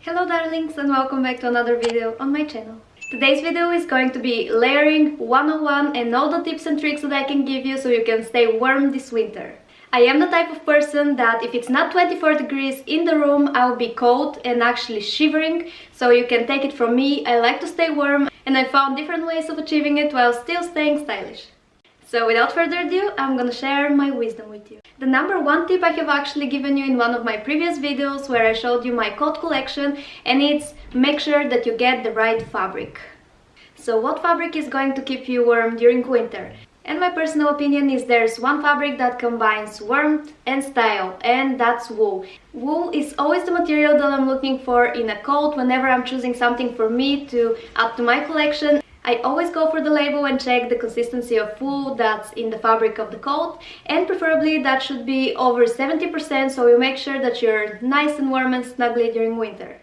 Hello darlings and welcome back to another video on my channel. Today's video is going to be layering 101 and all the tips and tricks that I can give you so you can stay warm this winter. I am the type of person that if it's not 24 degrees in the room, I'll be cold and actually shivering, so you can take it from me. I like to stay warm and I found different ways of achieving it while still staying stylish. So without further ado, I'm gonna share my wisdom with you. The number one tip I have actually given you in one of my previous videos where I showed you my coat collection, and it's make sure that you get the right fabric. So what fabric is going to keep you warm during winter? And my personal opinion is there's one fabric that combines warmth and style, and that's wool. Wool is always the material that I'm looking for in a coat whenever I'm choosing something for me to add to my collection. I always go for the label and check the consistency of wool that's in the fabric of the coat, and preferably that should be over 70%, so you make sure that you're nice and warm and snuggly during winter.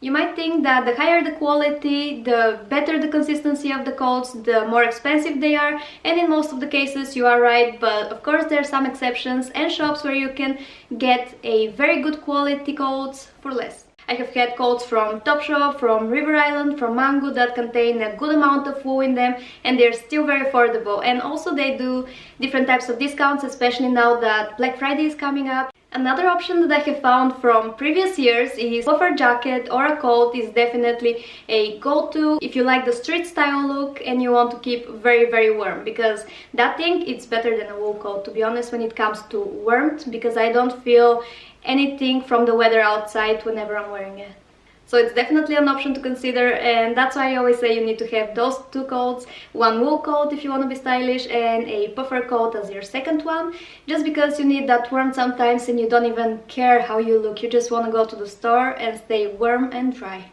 You might think that the higher the quality, the better the consistency of the coats, the more expensive they are, and in most of the cases you are right, but of course there are some exceptions and shops where you can get a very good quality coats for less. I have had coats from Topshop, from River Island, from Mango that contain a good amount of wool in them, and they're still very affordable. And also they do different types of discounts, especially now that Black Friday is coming up. Another option that I have found from previous years is puffer jacket or a coat is definitely a go-to if you like the street style look and you want to keep very warm, because that thing it's better than a wool coat, to be honest, when it comes to warmth, because I don't feel anything from the weather outside whenever I'm wearing it. So it's definitely an option to consider, and that's why I always say you need to have those two coats, one wool coat if you want to be stylish and a puffer coat as your second one, just because you need that warmth sometimes and you don't even care how you look, you just want to go to the store and stay warm and dry.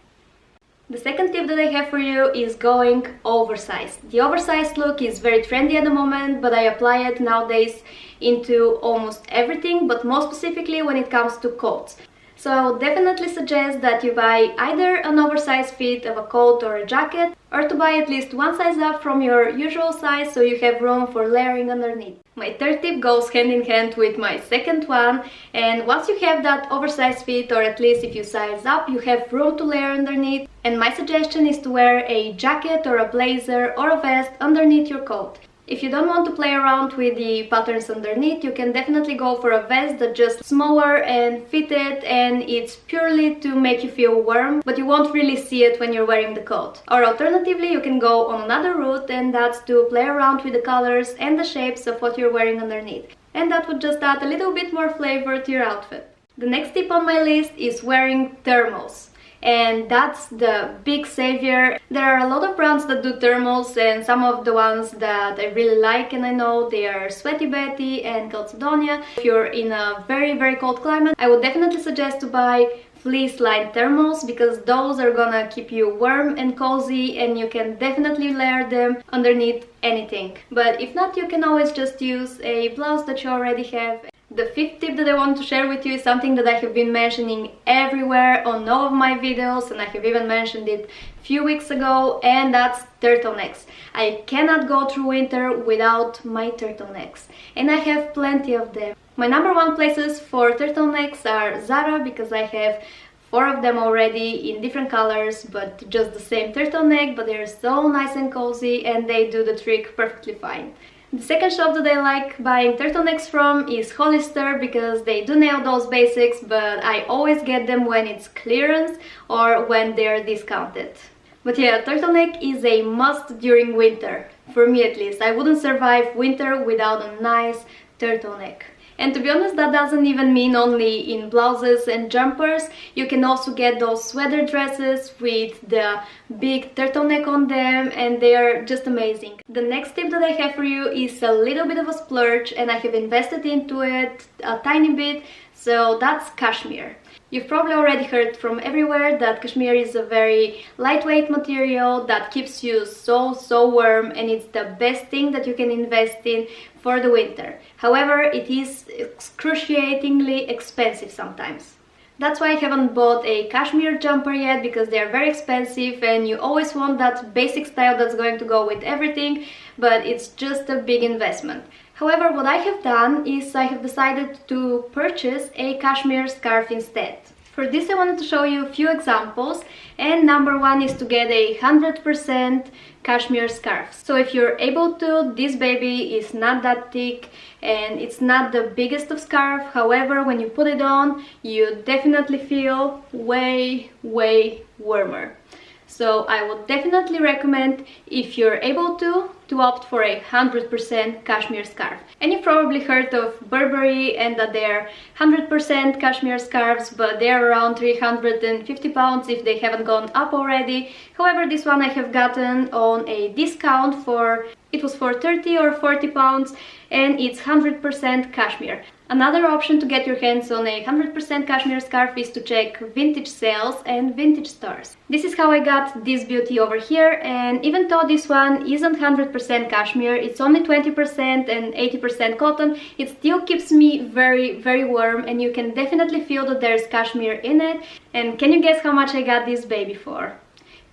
The second tip that I have for you is going oversized. The oversized look is very trendy at the moment, but I apply it nowadays into almost everything, but more specifically when it comes to coats. So I would definitely suggest that you buy either an oversized fit of a coat or a jacket, or to buy at least one size up from your usual size so you have room for layering underneath. My third tip goes hand in hand with my second one, and once you have that oversized fit, or at least if you size up, you have room to layer underneath, and my suggestion is to wear a jacket or a blazer or a vest underneath your coat. If you don't want to play around with the patterns underneath, you can definitely go for a vest that's just smaller and fitted, and it's purely to make you feel warm, but you won't really see it when you're wearing the coat. Or alternatively, you can go on another route, and that's to play around with the colors and the shapes of what you're wearing underneath. And that would just add a little bit more flavor to your outfit. The next tip on my list is wearing thermals. And that's the big savior. There are a lot of brands that do thermals, and some of the ones that I really like and I know they are Sweaty Betty and Calcedonia. If you're in a very cold climate, I would definitely suggest to buy fleece-lined thermals, because those are gonna keep you warm and cozy, and you can definitely layer them underneath anything. But if not, you can always just use a blouse that you already have. The fifth tip that I want to share with you is something that I have been mentioning everywhere on all of my videos, and I have even mentioned it a few weeks ago, and that's turtlenecks. I cannot go through winter without my turtlenecks, and I have plenty of them. My number one places for turtlenecks are Zara, because I have 4 of them already in different colors, but just the same turtleneck, but they're so nice and cozy and they do the trick perfectly fine. The second shop that I like buying turtlenecks from is Hollister, because they do nail those basics, but I always get them when it's clearance or when they're discounted. But yeah, turtleneck is a must during winter, for me at least. I wouldn't survive winter without a nice turtleneck. And to be honest, that doesn't even mean only in blouses and jumpers. You can also get those sweater dresses with the big turtleneck on them, and they are just amazing. The next tip that I have for you is a little bit of a splurge, and I have invested into it a tiny bit, so that's cashmere. You've probably already heard from everywhere that cashmere is a very lightweight material that keeps you so warm, and it's the best thing that you can invest in for the winter. However, it is excruciatingly expensive sometimes. That's why I haven't bought a cashmere jumper yet, because they are very expensive and you always want that basic style that's going to go with everything, but it's just a big investment. However, what I have done is I have decided to purchase a cashmere scarf instead. For this I wanted to show you a few examples, and number one is to get a 100% cashmere scarf. So if you're able to, this baby is not that thick and it's not the biggest of scarf. However, when you put it on, you definitely feel way warmer. So I would definitely recommend, if you're able to opt for a 100% cashmere scarf. And you've probably heard of Burberry and that they're 100% cashmere scarves, but they're around 350 pounds if they haven't gone up already. However, this one I have gotten on a discount for, it was for 30 or 40 pounds, and it's 100% cashmere. Another option to get your hands on a 100% cashmere scarf is to check vintage sales and vintage stores. This is how I got this beauty over here, and even though this one isn't 100% cashmere, it's only 20% and 80% cotton, it still keeps me very warm, and you can definitely feel that there's cashmere in it. And can you guess how much I got this baby for?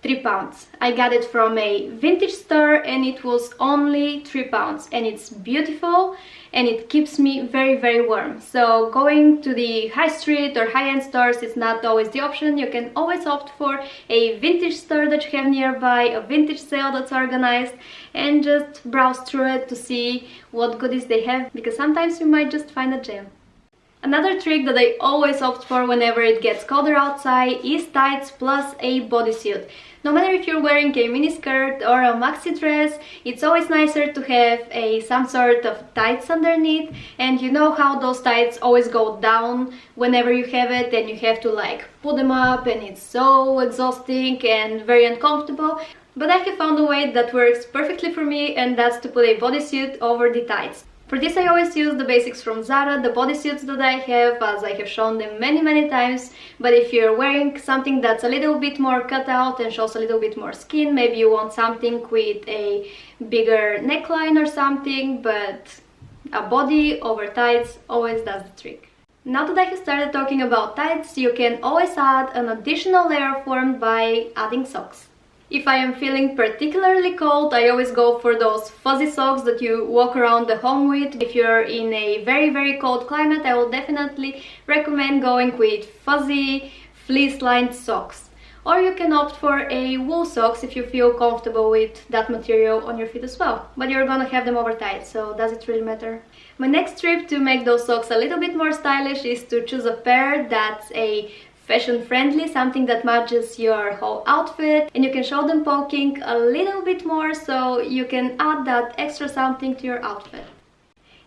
3 pounds. I got it from a vintage store and it was only 3 pounds, and it's beautiful and it keeps me very warm. So going to the high street or high-end stores is not always the option. You can always opt for a vintage store that you have nearby, a vintage sale that's organized, and just browse through it to see what goodies they have, because sometimes you might just find a gem. Another trick that I always opt for whenever it gets colder outside is tights plus a bodysuit. No matter if you're wearing a miniskirt or a maxi dress, it's always nicer to have some sort of tights underneath, and you know how those tights always go down whenever you have it, and you have to like pull them up, and it's so exhausting and very uncomfortable. But I have found a way that works perfectly for me, and that's to put a bodysuit over the tights. For this I always use the basics from Zara, the bodysuits that I have, as I have shown them many times. But if you're wearing something that's a little bit more cut out and shows a little bit more skin, maybe you want something with a bigger neckline or something, but a body over tights always does the trick. Now that I have started talking about tights, you can always add an additional layer form by adding socks. If I am feeling particularly cold, I always go for those fuzzy socks that you walk around the home with. If you're in a very cold climate, I will definitely recommend going with fuzzy fleece-lined socks. Or you can opt for a wool socks if you feel comfortable with that material on your feet as well. But you're gonna have them over tight, so does it really matter? My next tip to make those socks a little bit more stylish is to choose a pair that's a fashion friendly, something that matches your whole outfit, and you can show them poking a little bit more, so you can add that extra something to your outfit.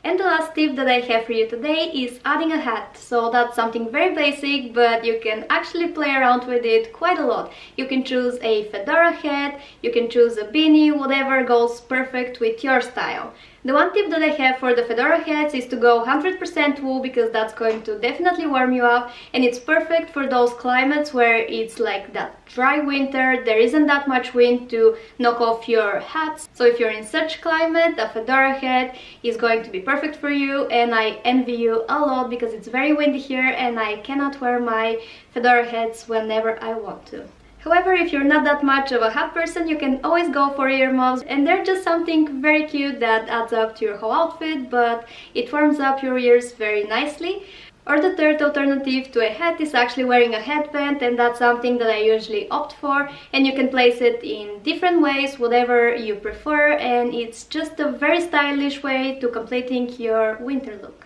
And the last tip that I have for you today is adding a hat. So that's something very basic, but you can actually play around with it quite a lot. You can choose a fedora hat, you can choose a beanie, whatever goes perfect with your style. The one tip that I have for the fedora hats is to go 100% wool, because that's going to definitely warm you up, and it's perfect for those climates where it's like that dry winter, there isn't that much wind to knock off your hats. So if you're in such climate, a fedora hat is going to be perfect for you, and I envy you a lot because it's very windy here and I cannot wear my fedora hats whenever I want to. However, if you're not that much of a hat person, you can always go for earmuffs, and they're just something very cute that adds up to your whole outfit, but it warms up your ears very nicely. Or the third alternative to a hat is actually wearing a headband, and that's something that I usually opt for, and you can place it in different ways, whatever you prefer, and it's just a very stylish way to completing your winter look.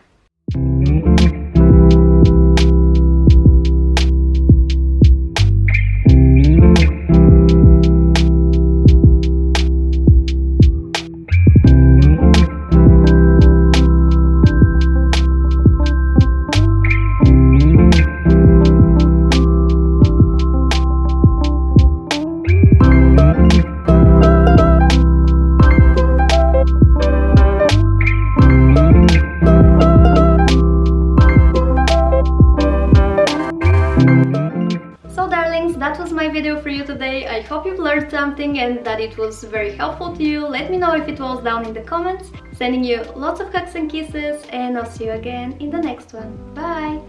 That was my video for you today. I hope you've learned something and that it was very helpful to you. Let me know if it was down in the comments. Sending you lots of hugs and kisses, and I'll see you again in the next one. Bye!